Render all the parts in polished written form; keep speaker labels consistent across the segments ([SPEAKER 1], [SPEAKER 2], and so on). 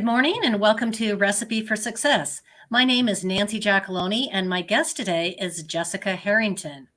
[SPEAKER 1] Good morning and welcome to Recipe for Success. My name is Nancy Giacalone and my guest today is Jessica Harrington.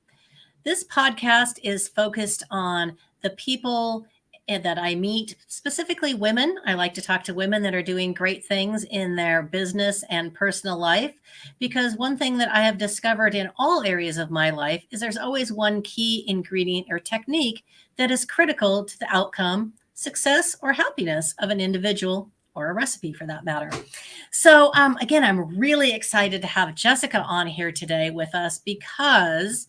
[SPEAKER 1] This podcast is focused on the people that I meet, specifically women. I like to talk to women that are doing great things in their business and personal life because one thing that I have discovered in all areas of my life is there's always one key ingredient or technique that is critical to the outcome, success, or happiness of an individual or a recipe for that matter. So, again, I'm really excited to have Jessica on here today with us because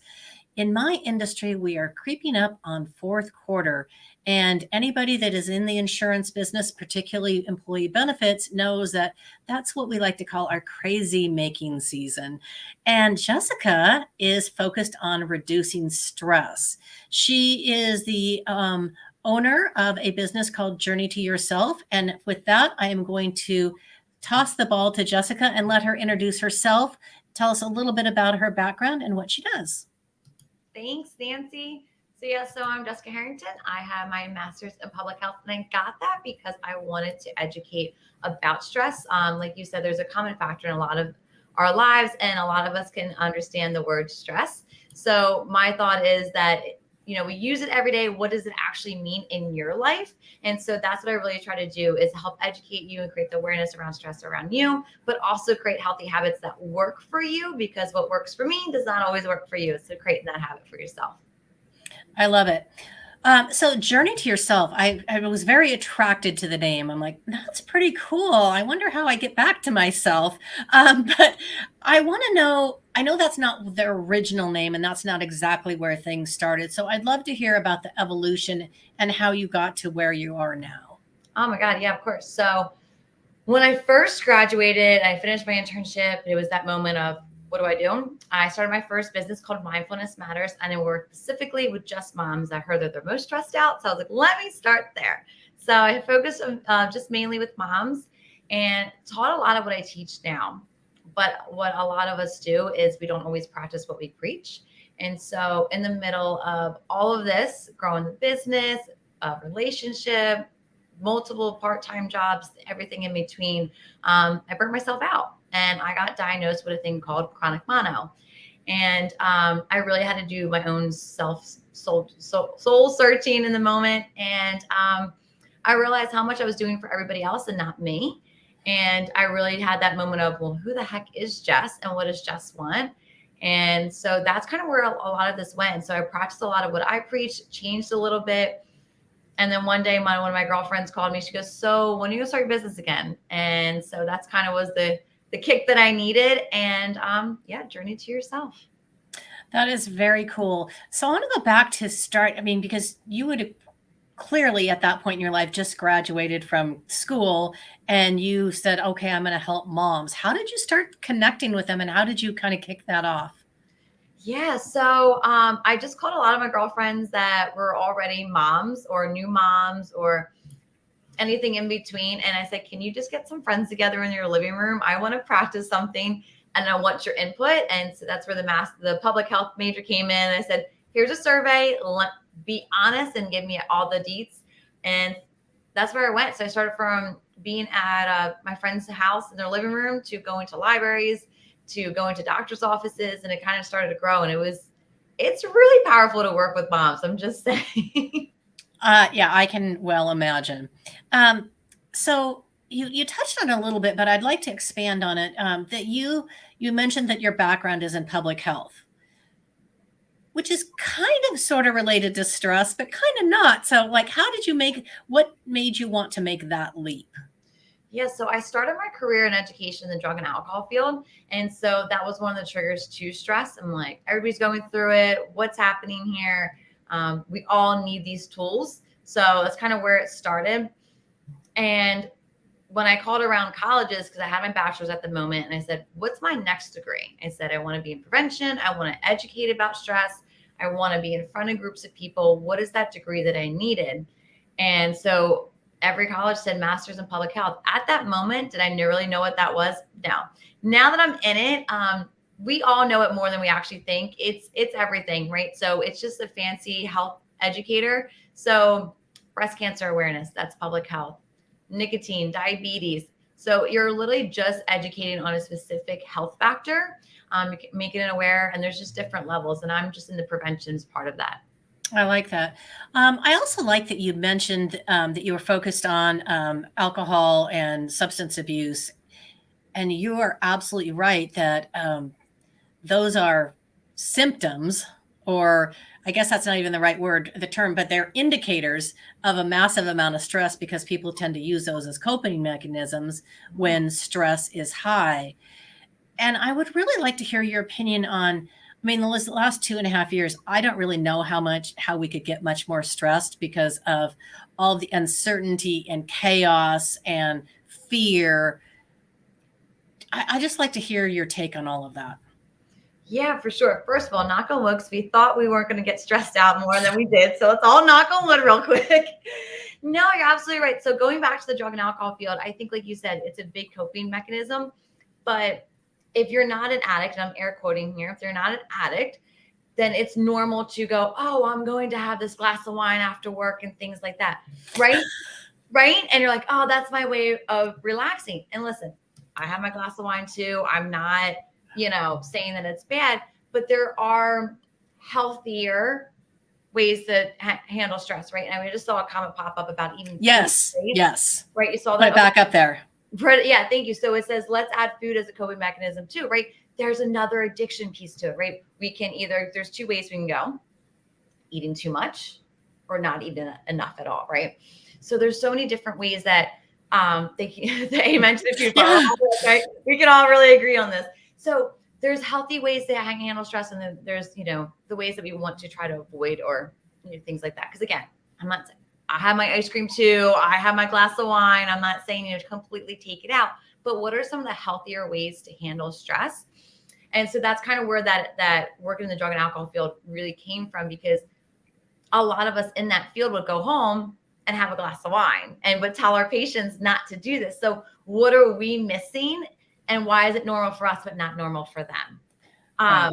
[SPEAKER 1] in my industry, we are creeping up on fourth quarter. And anybody that is in the insurance business, particularly employee benefits, knows that that's what we like to call our crazy making season. And Jessica is focused on reducing stress. She is the owner of a business called Journey to Yourself. And with that, I am going to toss the ball to Jessica and let her introduce herself, tell us a little bit about her background and what she does.
[SPEAKER 2] Thanks, Nancy. So I'm Jessica Harrington. I have my master's in public health, and I got that because I wanted to educate about stress. Like you said, there's a common factor in a lot of our lives, and a lot of us can understand the word stress. So my thought is that, we use it every day. What does it actually mean in your life? And so that's what I really try to do is help educate you and create the awareness around stress around you, but also create healthy habits that work for you, because what works for me does not always work for you. So creating that habit for yourself.
[SPEAKER 1] I love it. So Journey to Yourself, I was very attracted to the name. I'm like, that's pretty cool. I wonder how I get back to myself. But I want to know, I know that's not the original name and that's not exactly where things started. So I'd love to hear about the evolution and how you got to where you are now.
[SPEAKER 2] Oh my God. Yeah, of course. So when I first graduated, I finished my internship. It was that moment of, what do I do? I started my first business called Mindfulness Matters, and I worked specifically with just moms. I heard that they're most stressed out. So I was like, let me start there. So I focused on just mainly with moms and taught a lot of what I teach now. But what a lot of us do is we don't always practice what we preach. And so in the middle of all of this, growing the business, a relationship, multiple part-time jobs, everything in between, I burnt myself out. And I got diagnosed with a thing called chronic mono. And I really had to do my own soul searching in the moment. And I realized how much I was doing for everybody else and not me. And I really had that moment of, well, who the heck is Jess and what does Jess want? And so that's kind of where a lot of this went. So I practiced a lot of what I preached, changed a little bit. And then one day one of my girlfriends called me. She goes, so when are you gonna start your business again? And so that's kind of was the kick that I needed. And Journey to Yourself.
[SPEAKER 1] That is very cool. So I want to go back to start. I mean, because you would have clearly at that point in your life just graduated from school and you said, okay, I'm going to help moms. How did you start connecting with them and how did you kind of kick that off?
[SPEAKER 2] Yeah. So I just called a lot of my girlfriends that were already moms or new moms or anything in between. And I said, can you just get some friends together in your living room? I want to practice something and I want your input. And so that's where the public health major came in. I said, here's a survey. Be honest and give me all the deets. And that's where I went. So I started from being at my friend's house in their living room to going to libraries, to going to doctor's offices. And it kind of started to grow. And it's really powerful to work with moms. I'm just saying.
[SPEAKER 1] Yeah, I can well imagine. So you touched on it a little bit, but I'd like to expand on it. That you mentioned that your background is in public health, which is kind of sort of related to stress, but kind of not. So like, what made you want to make that leap?
[SPEAKER 2] Yeah, so I started my career in education in the drug and alcohol field. And so that was one of the triggers to stress. I'm like, everybody's going through it. What's happening here? We all need these tools. So that's kind of where it started. And when I called around colleges, because I had my bachelor's at the moment, and I said, what's my next degree? I said, I want to be in prevention. I want to educate about stress. I want to be in front of groups of people. What is that degree that I needed? And so every college said master's in public health. At that moment, did I really know what that was? No. Now that I'm in it, we all know it more than we actually think. It's everything, right? So it's just a fancy health educator. So breast cancer awareness, that's public health. Nicotine, diabetes, So you're literally just educating on a specific health factor, making it aware, and there's just different levels. And I'm just in the preventions part of that.
[SPEAKER 1] I like that. I also like that you mentioned that you were focused on alcohol and substance abuse. And you are absolutely right that those are symptoms, or I guess that's not even the right word, the term, but they're indicators of a massive amount of stress because people tend to use those as coping mechanisms when stress is high. And I would really like to hear your opinion on, I mean, the last 2.5 years, I don't really know how we could get much more stressed because of all the uncertainty and chaos and fear. I just like to hear your take on all of that.
[SPEAKER 2] Yeah, for sure. First of all, knock on wood, because we thought we weren't going to get stressed out more than we did. So let's all knock on wood real quick. No, you're absolutely right. So going back to the drug and alcohol field, I think, like you said, it's a big coping mechanism. But if you're not an addict, and I'm air quoting here, if you're not an addict, then it's normal to go, oh, I'm going to have this glass of wine after work and things like that. Right? Right? And you're like, oh, that's my way of relaxing. And listen, I have my glass of wine too. I'm not, saying that it's bad, but there are healthier ways to handle stress, right? And I just saw a comment pop up about eating.
[SPEAKER 1] Yes.
[SPEAKER 2] Food, right?
[SPEAKER 1] Yes.
[SPEAKER 2] Right. You saw
[SPEAKER 1] Put
[SPEAKER 2] that.
[SPEAKER 1] it back up there.
[SPEAKER 2] Yeah. Thank you. So it says, let's add food as a coping mechanism too, right? There's another addiction piece to it, right? We can there's two ways we can go: eating too much or not eating enough at all, right? So there's so many different ways that they mentioned a few. Right? We can all really agree on this. So there's healthy ways to handle stress, and then there's the ways that we want to try to avoid or things like that. Because again, I'm not saying I have my ice cream too, I have my glass of wine. I'm not saying completely take it out, but what are some of the healthier ways to handle stress? And so that's kind of where that working in the drug and alcohol field really came from, because a lot of us in that field would go home and have a glass of wine and would tell our patients not to do this. So what are we missing? And why is it normal for us, but not normal for them?
[SPEAKER 1] Right.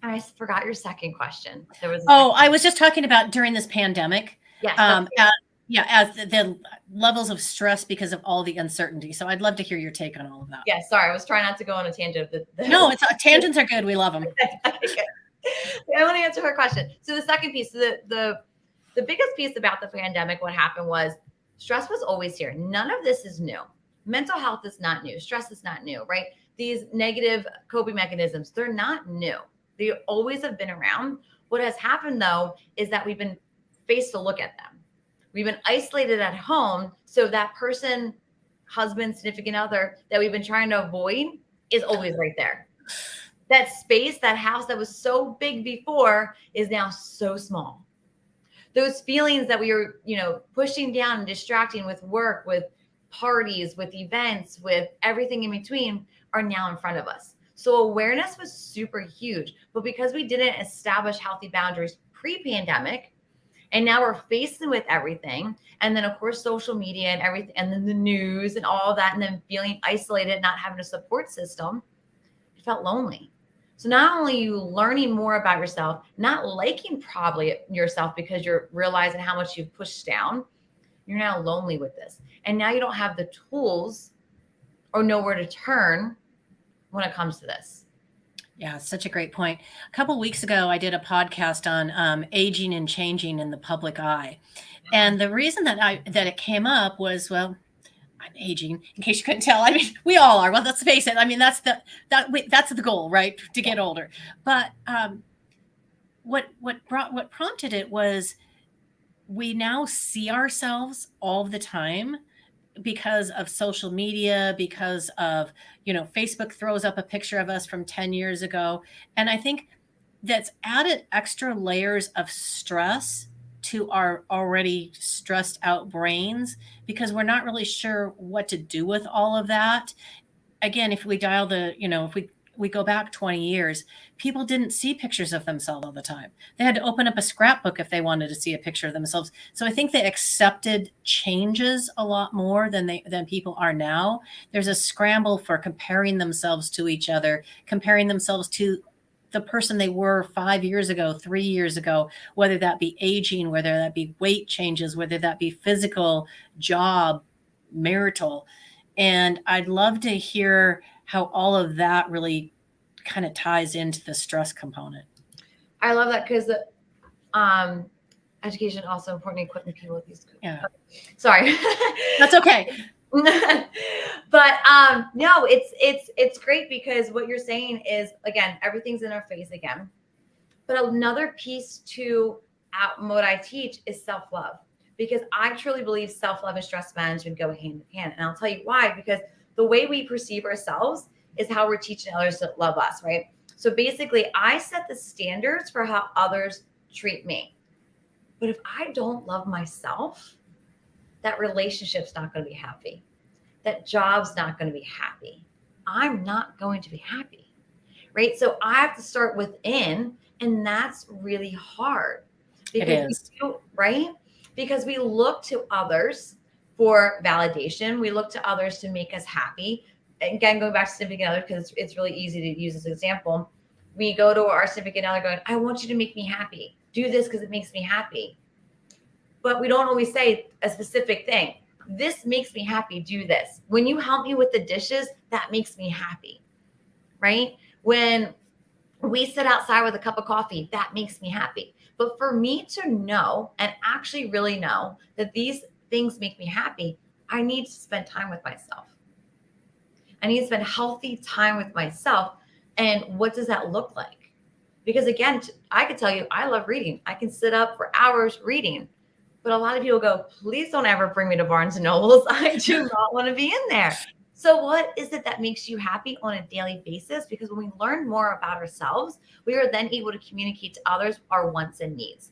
[SPEAKER 2] I forgot your second question.
[SPEAKER 1] I was just talking about during this pandemic.
[SPEAKER 2] Yes.
[SPEAKER 1] As the levels of stress because of all the uncertainty. So I'd love to hear your take on all of that.
[SPEAKER 2] Yeah. Sorry. I was trying not to go on a tangent.
[SPEAKER 1] No, tangents are good. We love them.
[SPEAKER 2] I want to answer her question. So the second piece, the biggest piece about the pandemic, what happened was stress was always here. None of this is new. Mental health is not new. Stress is not new, right? These negative coping mechanisms, they're not new. They always have been around. What has happened, though, is that we've been faced to look at them. We've been isolated at home. So that person, husband, significant other that we've been trying to avoid is always right there. That space, that house that was so big before is now so small. Those feelings that we were, pushing down and distracting with work, with parties, with events, with everything in between are now in front of us. So awareness was super huge, but because we didn't establish healthy boundaries pre-pandemic, and now we're facing with everything. And then of course, social media and everything, and then the news and all that, and then feeling isolated, not having a support system, it felt lonely. So not only are you learning more about yourself, not liking probably yourself because you're realizing how much you've pushed down, you're now lonely with this. And now you don't have the tools or know where to turn when it comes to this.
[SPEAKER 1] Yeah, such a great point. A couple of weeks ago, I did a podcast on aging and changing in the public eye. And the reason that it came up was, well, I'm aging, in case you couldn't tell. I mean, we all are. Well, let's face it. I mean, that's the goal, right? To get older. But what prompted it was we now see ourselves all the time because of social media, because of, Facebook throws up a picture of us from 10 years ago. And I think that's added extra layers of stress to our already stressed out brains because we're not really sure what to do with all of that. Again, if we dial if we go back 20 years, people didn't see pictures of themselves all the time. They had to open up a scrapbook if they wanted to see a picture of themselves. So I think they accepted changes a lot more than people are now. There's a scramble for comparing themselves to each other, comparing themselves to the person they were 5 years ago, 3 years ago, whether that be aging, whether that be weight changes, whether that be physical, job, marital. And I'd love to hear how all of that really kind of ties into the stress component.
[SPEAKER 2] I love that because education also important, equipping people with these.
[SPEAKER 1] Yeah.
[SPEAKER 2] Sorry.
[SPEAKER 1] That's okay.
[SPEAKER 2] But no, it's great because what you're saying is, again, everything's in our face again. But another piece to what I teach is self-love, because I truly believe self-love and stress management go hand in hand. And I'll tell you why, because the way we perceive ourselves is how we're teaching others to love us, right? So basically, I set the standards for how others treat me. But if I don't love myself, that relationship's not going to be happy. That job's not going to be happy. I'm not going to be happy, right? So I have to start within, and that's really hard.
[SPEAKER 1] It is.
[SPEAKER 2] Right? Because we look to others for validation. We look to others to make us happy. Again, going back to significant other, because it's really easy to use this example. We go to our significant other going, I want you to make me happy. Do this because it makes me happy. But we don't always say a specific thing. This makes me happy. Do this. When you help me with the dishes, that makes me happy, right? When we sit outside with a cup of coffee, that makes me happy. But for me to know and actually really know that these things make me happy, I need to spend time with myself. I need to spend healthy time with myself. And what does that look like? Because again, I could tell you, I love reading. I can sit up for hours reading. But a lot of people go, please don't ever bring me to Barnes and Nobles. I do not want to be in there. So what is it that makes you happy on a daily basis? Because when we learn more about ourselves, we are then able to communicate to others our wants and needs.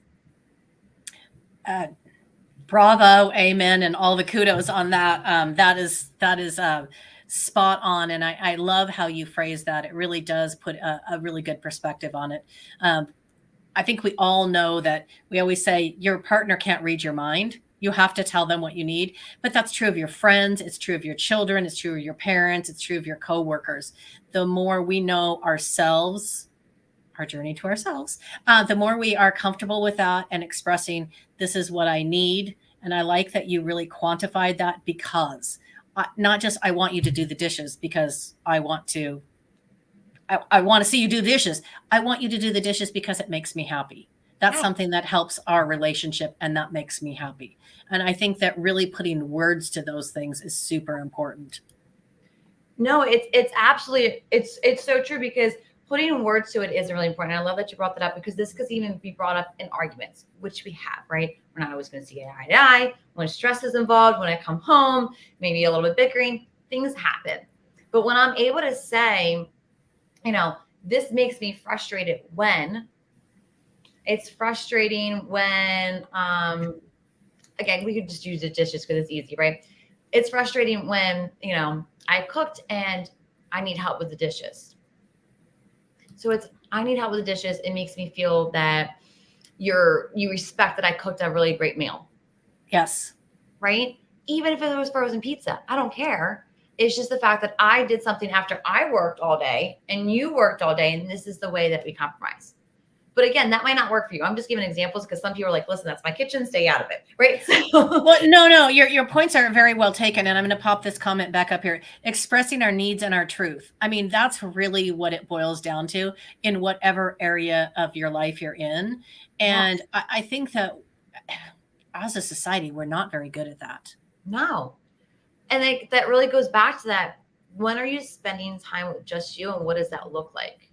[SPEAKER 1] Bravo, amen, and all the kudos on that. That is spot on, and I love how you phrase that. It really does put a really good perspective on it. I think we all know that we always say your partner can't read your mind. You have to tell them what you need. But that's true of your friends. It's true of your children. It's true of your parents. It's true of your coworkers. The more we know ourselves, our journey to ourselves, the more we are comfortable with that and expressing, this is what I need. And I like that you really quantified that, because not just I want you to do the dishes because I want to see you do the dishes. I want you to do the dishes because it makes me happy. That's something that helps our relationship, and that makes me happy. And I think that really putting words to those things is super important.
[SPEAKER 2] No, it's absolutely, it's so true, because putting words to it is really important. I love that you brought that up, because this could even be brought up in arguments, which we have, right? We're not always going to see eye to eye. When stress is involved, when I come home, maybe a little bit bickering, things happen. But when I'm able to say, this makes me frustrated when, it's frustrating when, again, we could just use the dishes because it's easy, right? It's frustrating when, I cooked and I need help with the dishes. So I need help with the dishes. It makes me feel that you respect that I cooked a really great meal.
[SPEAKER 1] Yes.
[SPEAKER 2] Right? Even if it was frozen pizza, I don't care. It's just the fact that I did something after I worked all day and you worked all day, and this is the way that we compromise. But again, that might not work for you. I'm just giving examples because some people are like, listen, that's my kitchen, stay out of it, right? So,
[SPEAKER 1] well, no, your points are very well taken. And I'm going to pop this comment back up here. Expressing our needs and our truth. I mean, that's really what it boils down to in whatever area of your life you're in. And yeah. I think that as a society, we're not very good at that.
[SPEAKER 2] No. And that really goes back to that. When are you spending time with just you, and what does that look like?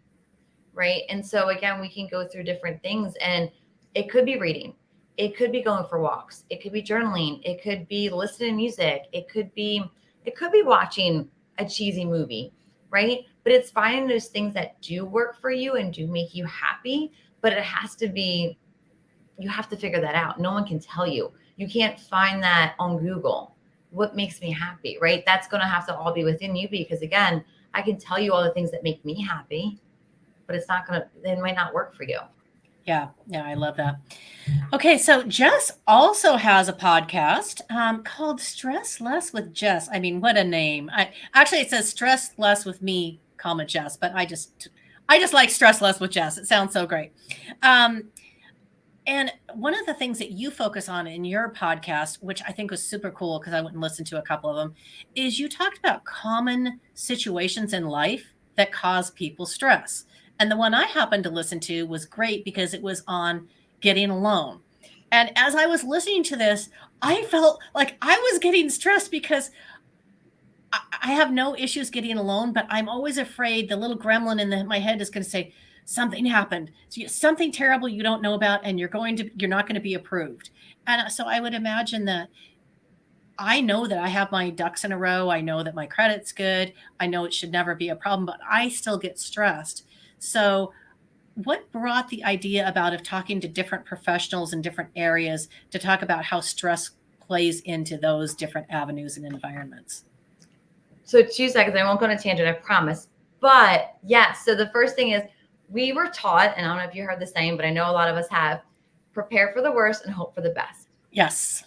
[SPEAKER 2] Right. And so again, we can go through different things, and it could be reading. It could be going for walks. It could be journaling. It could be listening to music. It could be watching a cheesy movie, right? But it's finding those things that do work for you and do make you happy, but it has to be, you have to figure that out. No one can tell you. You can't find that on Google. What makes me happy, right? That's going to have to all be within you, because again, I can tell you all the things that make me happy, but it might not work for you.
[SPEAKER 1] Yeah, I love that. Okay, so Jess also has a podcast called Stress Less with Jess. I mean, what a name. Actually, it says Stress Less with me, Jess, but I just like Stress Less with Jess. It sounds so great. And one of the things that you focus on in your podcast, which I think was super cool because I went and listened to a couple of them, is you talked about common situations in life that cause people stress. And the one I happened to listen to was great because it was on getting a loan. And as I was listening to this, I felt like I was getting stressed because I have no issues getting a loan, but I'm always afraid the little gremlin in my head is going to say something happened, something terrible you don't know about, and you're not going to be approved. And so I would imagine that I know that I have my ducks in a row. I know that my credit's good. I know it should never be a problem, but I still get stressed. So what brought the idea about of talking to different professionals in different areas to talk about how stress plays into those different avenues and environments?
[SPEAKER 2] So 2 seconds, I won't go on a tangent, I promise. But yes, so the first thing is we were taught, and I don't know if you heard the same, but I know a lot of us have, prepare for the worst and hope for the best.
[SPEAKER 1] Yes.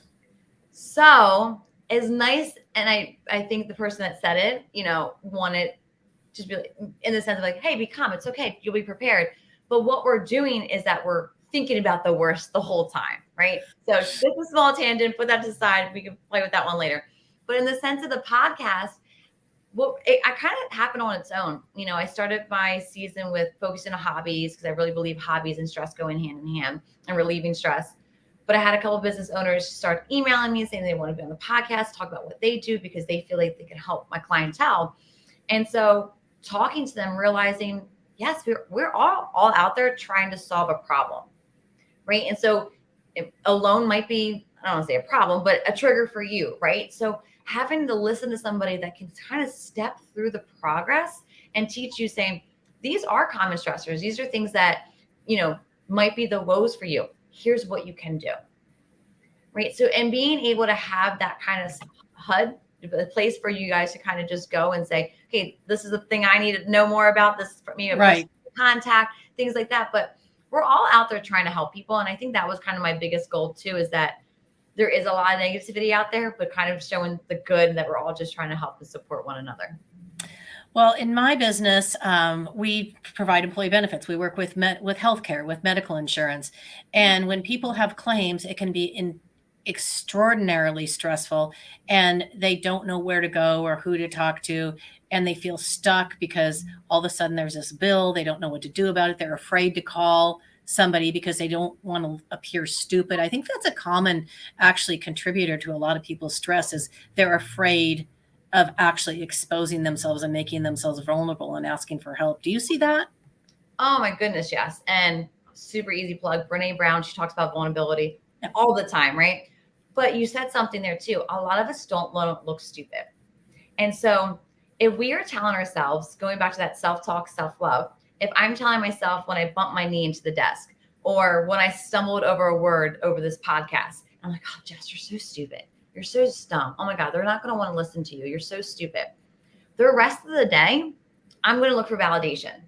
[SPEAKER 2] So it's nice. And I think the person that said it, wanted to be like, in the sense of like, hey, be calm. It's okay. You'll be prepared. But what we're doing is that we're thinking about the worst the whole time, right? So just a small tangent, put that to the side. We can play with that one later. But in the sense of the podcast, I kind of happened on its own. I started my season with focusing on hobbies because I really believe hobbies and stress go hand in hand and relieving stress. But I had a couple of business owners start emailing me saying they want to be on the podcast, talk about what they do because they feel like they can help my clientele. And so talking to them, realizing, yes, we're all out there trying to solve a problem, right? And so a loan might be, I don't want to say a problem, but a trigger for you, right? So having to listen to somebody that can kind of step through the progress and teach you saying, these are common stressors. These are things that, might be the woes for you. Here's what you can do, right? So, and being able to have that kind of HUD, a place for you guys to kind of just go and say, okay, this is the thing I need to know more about. This is for me,
[SPEAKER 1] right?
[SPEAKER 2] Contact, things like that. But we're all out there trying to help people. And I think that was kind of my biggest goal too, is that there is a lot of negativity out there, but kind of showing the good that we're all just trying to help and support one another.
[SPEAKER 1] Well, in my business, we provide employee benefits. We work with healthcare, with medical insurance. And when people have claims, it can be extraordinarily stressful and they don't know where to go or who to talk to. And they feel stuck because all of a sudden there's this bill. They don't know what to do about it. They're afraid to call somebody because they don't want to appear stupid. I think that's a common actually contributor to a lot of people's stress is they're afraid of actually exposing themselves and making themselves vulnerable and asking for help. Do you see that?
[SPEAKER 2] Oh my goodness, yes. And super easy plug, Brene Brown, she talks about vulnerability all the time, right? But you said something there too. A lot of us don't look stupid. And so if we are telling ourselves, going back to that self-talk, self-love, if I'm telling myself when I bumped my knee into the desk or when I stumbled over a word over this podcast, I'm like, oh, Jess, you're so stupid. You're so dumb. Oh my God, they're not going to want to listen to you. You're so stupid. The rest of the day, I'm going to look for validation.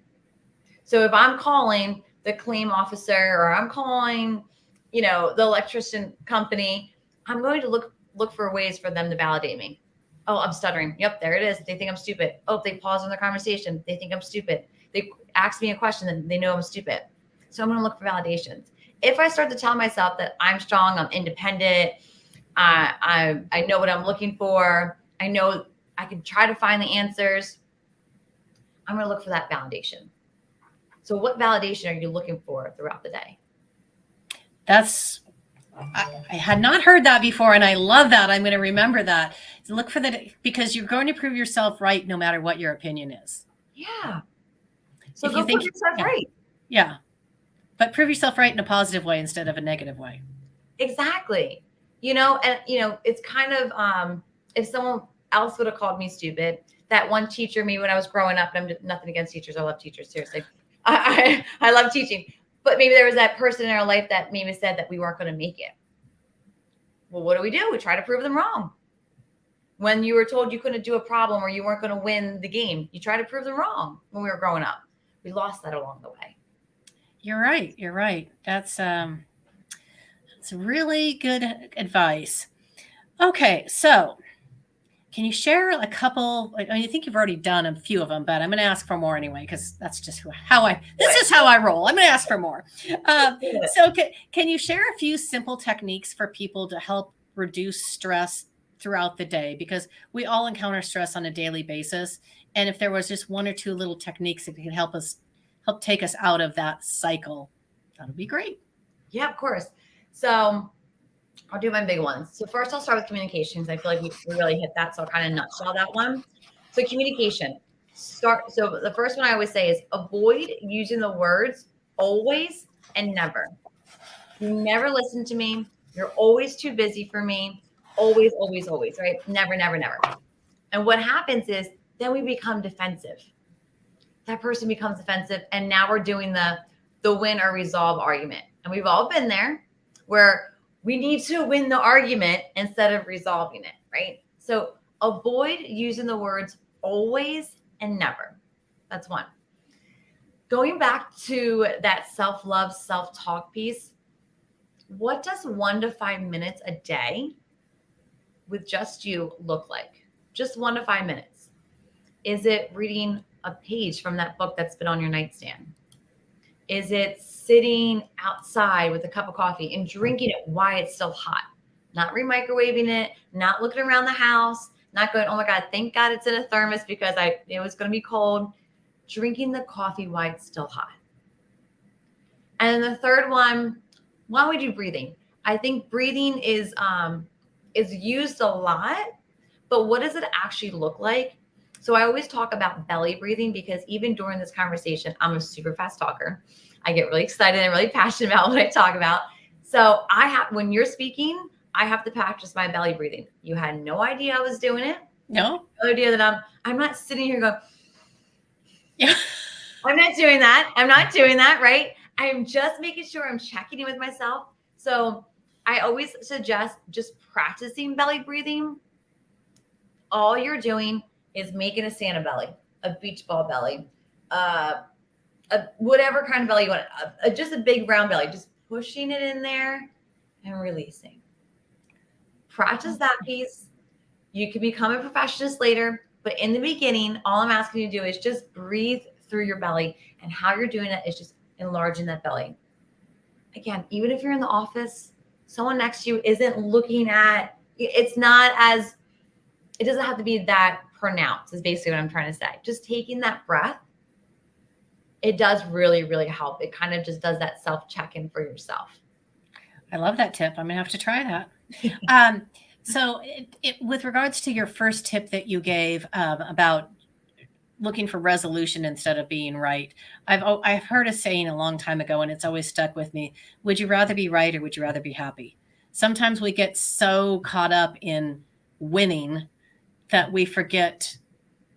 [SPEAKER 2] So if I'm calling the claim officer or I'm calling, the electrician company, I'm going to look for ways for them to validate me. Oh, I'm stuttering. Yep, there it is. They think I'm stupid. Oh, they pause on their conversation. They think I'm stupid. They ask me a question and they know I'm stupid. So I'm going to look for validations. If I start to tell myself that I'm strong, I'm independent, I know what I'm looking for, I know I can try to find the answers, I'm going to look for that validation. So what validation are you looking for throughout the day?
[SPEAKER 1] I had not heard that before, and I love that. I'm going to remember that. So look for that because you're going to prove yourself right no matter what your opinion is.
[SPEAKER 2] Yeah. So go prove yourself right.
[SPEAKER 1] Yeah. But prove yourself right in a positive way instead of a negative way.
[SPEAKER 2] Exactly. It's kind of if someone else would have called me stupid, that one teacher, me when I was growing up, and I'm nothing against teachers. I love teachers. Seriously. I love teaching. But maybe there was that person in our life that maybe said that we weren't going to make it. Well, what do? We try to prove them wrong. When you were told you couldn't do a problem or you weren't going to win the game, you try to prove them wrong when we were growing up. We lost that along the way.
[SPEAKER 1] You're right. That's really good advice. Okay, so can you share a couple? I think you've already done a few of them, but I'm going to ask for more anyway, because that's just this is how I roll. I'm going to ask for more. So can you share a few simple techniques for people to help reduce stress throughout the day? Because we all encounter stress on a daily basis. And if there was just one or two little techniques that could help take us out of that cycle, that would be great.
[SPEAKER 2] Yeah, of course. So I'll do my big ones. So first I'll start with communications. I feel like we really hit that. So I'll kind of nutshell that one. So communication. So the first one I always say is avoid using the words always and never. You never listen to me. You're always too busy for me. Always, always, always, right? Never, never, never. And what happens is then we become defensive. That person becomes defensive. And now we're doing the win or resolve argument. And we've all been there where we need to win the argument instead of resolving it, right? So avoid using the words always and never. That's one. Going back to that self-love, self-talk piece, what does 1 to 5 minutes a day with just you look like? Just 1 to 5 minutes. Is it reading a page from that book that's been on your nightstand? Is it sitting outside with a cup of coffee and drinking it while it's still hot? Not remicrowaving it, not looking around the house, not going, oh my God, thank God it's in a thermos because it was going to be cold. Drinking the coffee while it's still hot. And the third one, why don't we do breathing? I think breathing is used a lot, but what does it actually look like? So I always talk about belly breathing because even during this conversation, I'm a super fast talker. I get really excited and really passionate about what I talk about. So when you're speaking, I have to practice my belly breathing. You had no idea I was doing it.
[SPEAKER 1] No.
[SPEAKER 2] No idea that I'm not sitting here going,
[SPEAKER 1] yeah.
[SPEAKER 2] I'm not doing that. I'm not doing that, right? I'm just making sure I'm checking in with myself. So I always suggest just practicing belly breathing. All you're doing is making a Santa belly, a beach ball belly, whatever kind of belly you want, just a big round belly, just pushing it in there and releasing. Practice that piece. You can become a perfectionist later, but in the beginning, all I'm asking you to do is just breathe through your belly, and how you're doing it is just enlarging that belly. Again, even if you're in the office, someone next to you isn't looking at, it doesn't have to be that pronounced is basically what I'm trying to say. Just taking that breath, it does really, really help. It kind of just does that self-check-in for yourself.
[SPEAKER 1] I love that tip. I'm going to have to try that. So with regards to your first tip that you gave about looking for resolution instead of being right, I've heard a saying a long time ago, and it's always stuck with me. Would you rather be right or would you rather be happy? Sometimes we get so caught up in winning that we forget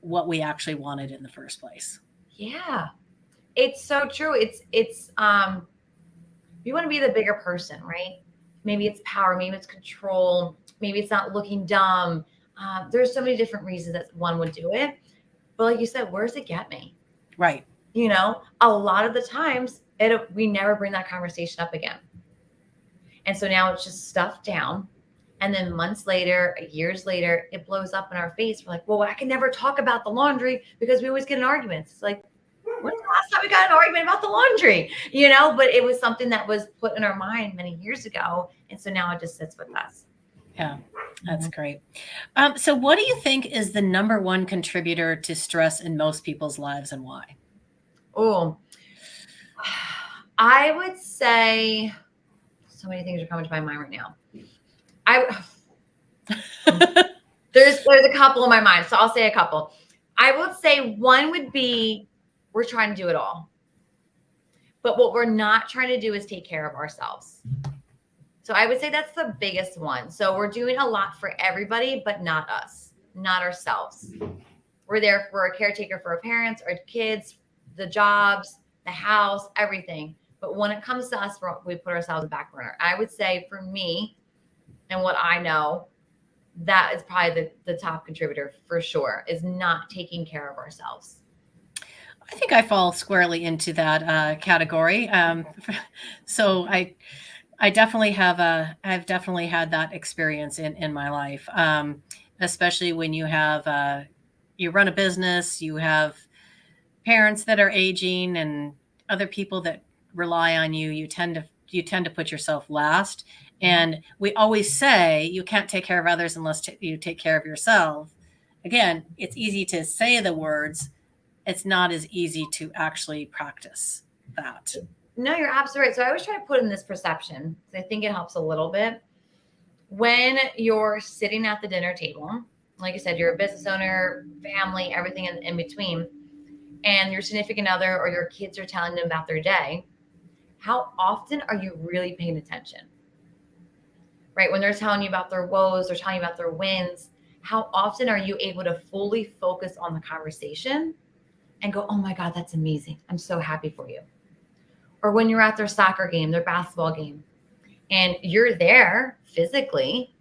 [SPEAKER 1] what we actually wanted in the first place.
[SPEAKER 2] Yeah, it's so true. It's you want to be the bigger person, right? Maybe it's power, maybe it's control, maybe it's not looking dumb. There's so many different reasons that one would do it. But like you said, where does it get me?
[SPEAKER 1] Right.
[SPEAKER 2] A lot of the times we never bring that conversation up again. And so now it's just stuffed down. And then months later, years later, it blows up in our face. We're like, well, I can never talk about the laundry because we always get in arguments. It's like, when's the last time we got an argument about the laundry? But it was something that was put in our mind many years ago. And so now it just sits with us.
[SPEAKER 1] Yeah, that's great. So what do you think is the number one contributor to stress in most people's lives and why?
[SPEAKER 2] Oh, I would say so many things are coming to my mind right now. There's a couple in my mind, so I'll say a couple. I would say one would be we're trying to do it all. But what we're not trying to do is take care of ourselves. So I would say that's the biggest one. So we're doing a lot for everybody, but not us, not ourselves. We're there for a caretaker for our parents, our kids, the jobs, the house, everything. But when it comes to us, we put ourselves in the back burner. I would say for me and what I know, that is probably the top contributor for sure, is not taking care of ourselves.
[SPEAKER 1] I think I fall squarely into that category. So I've definitely had that experience in my life. especially when you have, you run a business, you have parents that are aging and other people that rely on you. You tend to put yourself last. And we always say you can't take care of others unless you take care of yourself. Again, it's easy to say the words. It's not as easy to actually practice that.
[SPEAKER 2] No, you're absolutely right. So I always try to put in this perception, because I think it helps a little bit. When you're sitting at the dinner table, like you said, you're a business owner, family, everything in between, and your significant other or your kids are telling them about their day, how often are you really paying attention? Right? When they're telling you about their woes, they're telling you about their wins, how often are you able to fully focus on the conversation and go, oh my God, that's amazing. I'm so happy for you. Or when you're at their soccer game, their basketball game, and you're there physically,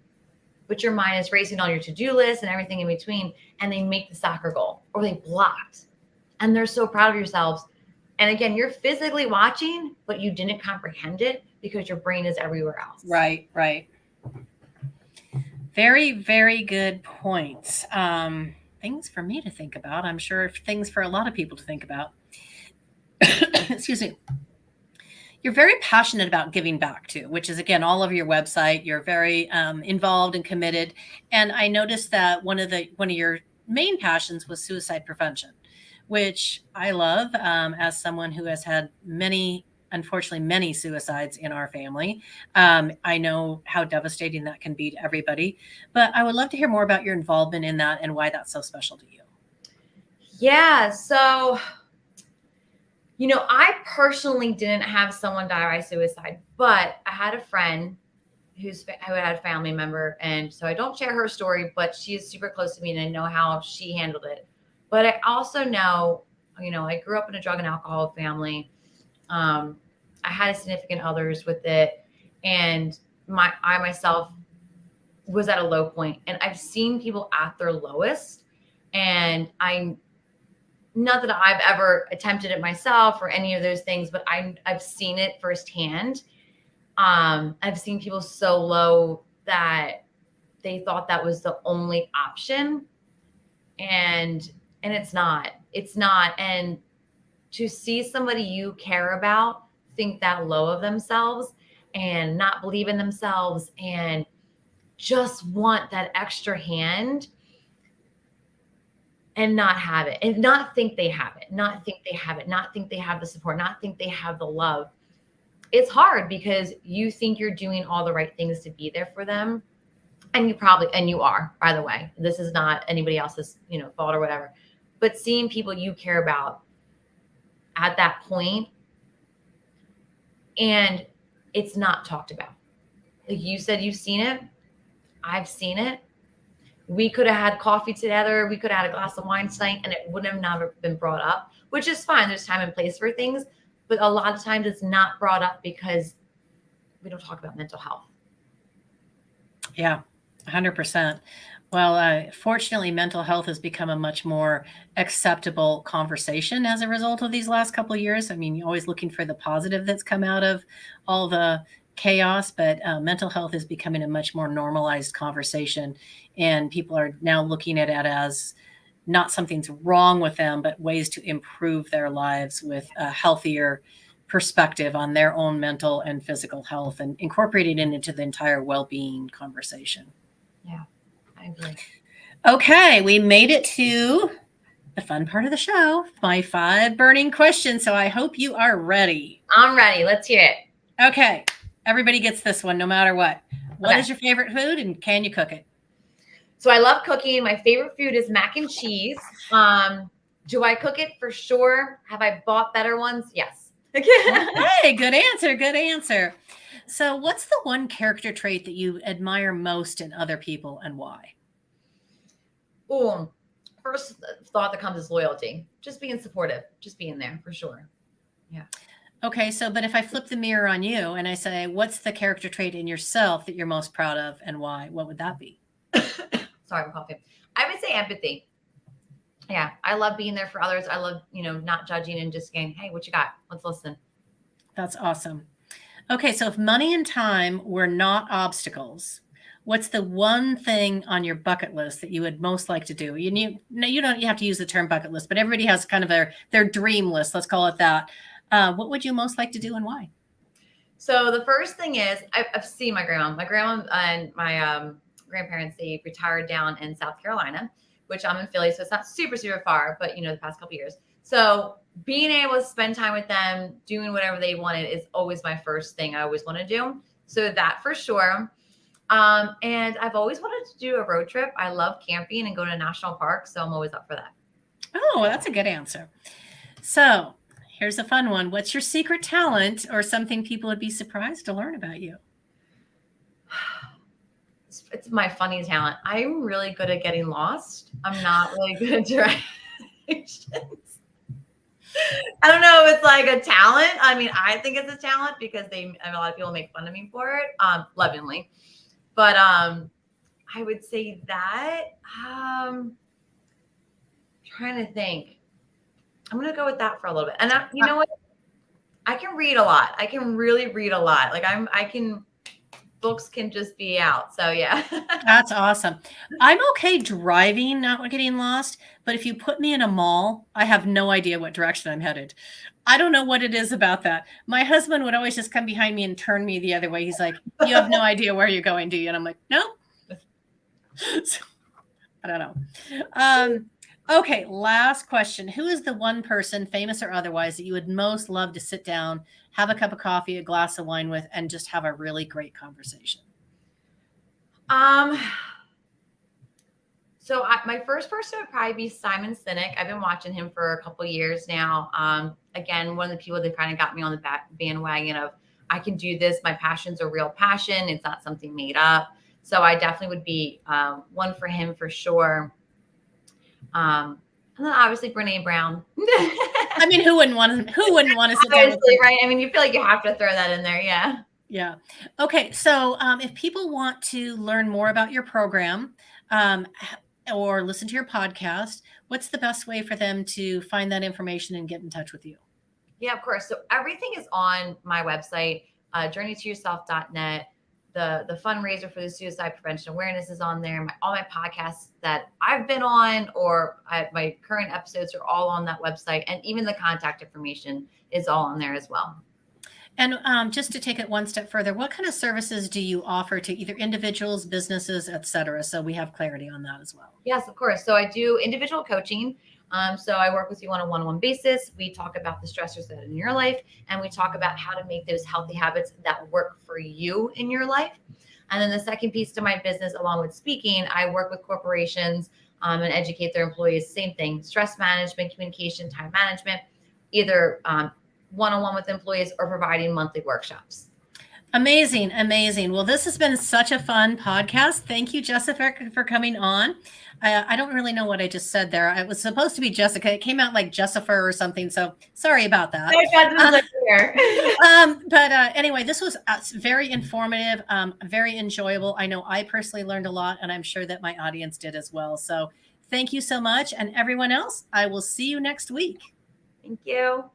[SPEAKER 2] but your mind is racing on your to-do list and everything in between, and they make the soccer goal or they blocked and they're so proud of yourselves. And again, you're physically watching, but you didn't comprehend it because your brain is everywhere else.
[SPEAKER 1] Right. Very, very good points. Things for me to think about. I'm sure things for a lot of people to think about. Excuse me. You're very passionate about giving back too, which is, again, all over your website. You're very involved and committed. And I noticed that one of your main passions was suicide prevention, which I love as someone who has had unfortunately, many suicides in our family. I know how devastating that can be to everybody, but I would love to hear more about your involvement in that and why that's so special to you.
[SPEAKER 2] Yeah. So, I personally didn't have someone die by suicide, but I had a friend who had a family member. And so I don't share her story, but she is super close to me and I know how she handled it. But I also know, I grew up in a drug and alcohol family. I had significant others with it. And I myself was at a low point, and I've seen people at their lowest. And not that I've ever attempted it myself or any of those things, but I've seen it firsthand. I've seen people so low that they thought that was the only option. And it's not. And to see somebody you care about think that low of themselves and not believe in themselves and just want that extra hand and not have it, and not think they have it, not think they have the support, not think they have the love. It's hard because you think you're doing all the right things to be there for them. And you are, by the way. This is not anybody else's, fault or whatever. But seeing people you care about at that point, and it's not talked about. Like you said, you've seen it. I've seen it. We could have had coffee together. We could have had a glass of wine tonight, and it wouldn't have never been brought up, which is fine. There's time and place for things. But a lot of times it's not brought up because we don't talk about mental health.
[SPEAKER 1] Yeah, 100%. Well, fortunately, mental health has become a much more acceptable conversation as a result of these last couple of years. I mean, you're always looking for the positive that's come out of all the chaos, but mental health is becoming a much more normalized conversation. And people are now looking at it as not something's wrong with them, but ways to improve their lives with a healthier perspective on their own mental and physical health and incorporating it into the entire well-being conversation.
[SPEAKER 2] Yeah, I agree.
[SPEAKER 1] Okay, we made it to the fun part of the show, my 5 burning questions. So I hope you are ready.
[SPEAKER 2] I'm ready. Let's hear it.
[SPEAKER 1] Okay, everybody gets this one no matter what. What is your favorite food and can you cook it?
[SPEAKER 2] So I love cooking. My favorite food is mac and cheese. Do I cook it? For sure. Have I bought better ones? Yes.
[SPEAKER 1] Hey, good answer. So what's the one character trait that you admire most in other people and why?
[SPEAKER 2] First thought that comes is loyalty. Just being supportive. Just being there, for sure. Yeah.
[SPEAKER 1] Okay, but if I flip the mirror on you and I say, what's the character trait in yourself that you're most proud of and why? What would that be?
[SPEAKER 2] Sorry, I'm coughing. I would say empathy. Yeah, I love being there for others. I love, not judging and just saying, hey, what you got? Let's listen.
[SPEAKER 1] That's awesome. Okay, so if money and time were not obstacles, What's the one thing on your bucket list that you would most like to do? You don't have to use the term bucket list, but everybody has kind of their dream list. Let's call it that. What would you most like to do and why?
[SPEAKER 2] So the first thing is I've seen my grandma. My grandma and my grandparents, they retired down in South Carolina, which I'm in Philly. So it's not super, super far, but the past couple of years. So being able to spend time with them, doing whatever they wanted is always my first thing I always want to do. So that for sure. And I've always wanted to do a road trip. I love camping and go to a national park. So I'm always up for that.
[SPEAKER 1] Oh, that's a good answer. So here's a fun one. What's your secret talent or something people would be surprised to learn about you?
[SPEAKER 2] It's my funny talent. I'm really good at getting lost. I'm not really good at directions. I don't know if it's like a talent. I mean, I think it's a talent because a lot of people make fun of me for it, lovingly. But I would say that. Trying to think. I'm gonna go with that for a little bit. And you know what? I can read a lot. I can really read a lot. Like books can just be out. So yeah.
[SPEAKER 1] That's awesome. I'm okay driving, not getting lost, but if you put me in a mall, I have no idea what direction I'm headed. I don't know what it is about that. My husband would always just come behind me and turn me the other way. He's like, "You have no idea where you're going, do you?" And I'm like, "No." So, I don't know. Okay, last question. Who is the one person, famous or otherwise, that you would most love to sit down, have a cup of coffee, a glass of wine with, and just have a really great conversation?
[SPEAKER 2] So my first person would probably be Simon Sinek. I've been watching him for a couple of years now. Again, one of the people that kind of got me on the bandwagon of I can do this. My passion's a real passion. It's not something made up. So I definitely would be one for him for sure. And then obviously Brene Brown.
[SPEAKER 1] I mean, who wouldn't want to sit down?
[SPEAKER 2] Obviously, right? I mean, you feel like you have to throw that in there. Yeah.
[SPEAKER 1] Yeah. Okay. So if people want to learn more about your program or listen to your podcast, what's the best way for them to find that information and get in touch with you?
[SPEAKER 2] Yeah, of course. So everything is on my website, journeytoyourself.net. The fundraiser for the suicide prevention awareness is on there. All my podcasts that I've been on or my current episodes are all on that website. And even the contact information is all on there as well.
[SPEAKER 1] And just to take it one step further, what kind of services do you offer to either individuals, businesses, et cetera? So we have clarity on that as well.
[SPEAKER 2] Yes, of course. So I do individual coaching. So I work with you on a one-on-one basis. We talk about the stressors that are in your life, and we talk about how to make those healthy habits that work for you in your life. And then the second piece to my business, along with speaking, I work with corporations and educate their employees. Same thing, stress management, communication, time management, either one-on-one with employees or providing monthly workshops.
[SPEAKER 1] Amazing. Amazing. Well, this has been such a fun podcast. Thank you, Jessica, for coming on. I don't really know what I just said there. It was supposed to be Jessica. It came out like Jessica or something. So sorry about that. But anyway, this was very informative, very enjoyable. I know I personally learned a lot, and I'm sure that my audience did as well. So thank you so much. And everyone else, I will see you next week.
[SPEAKER 2] Thank you.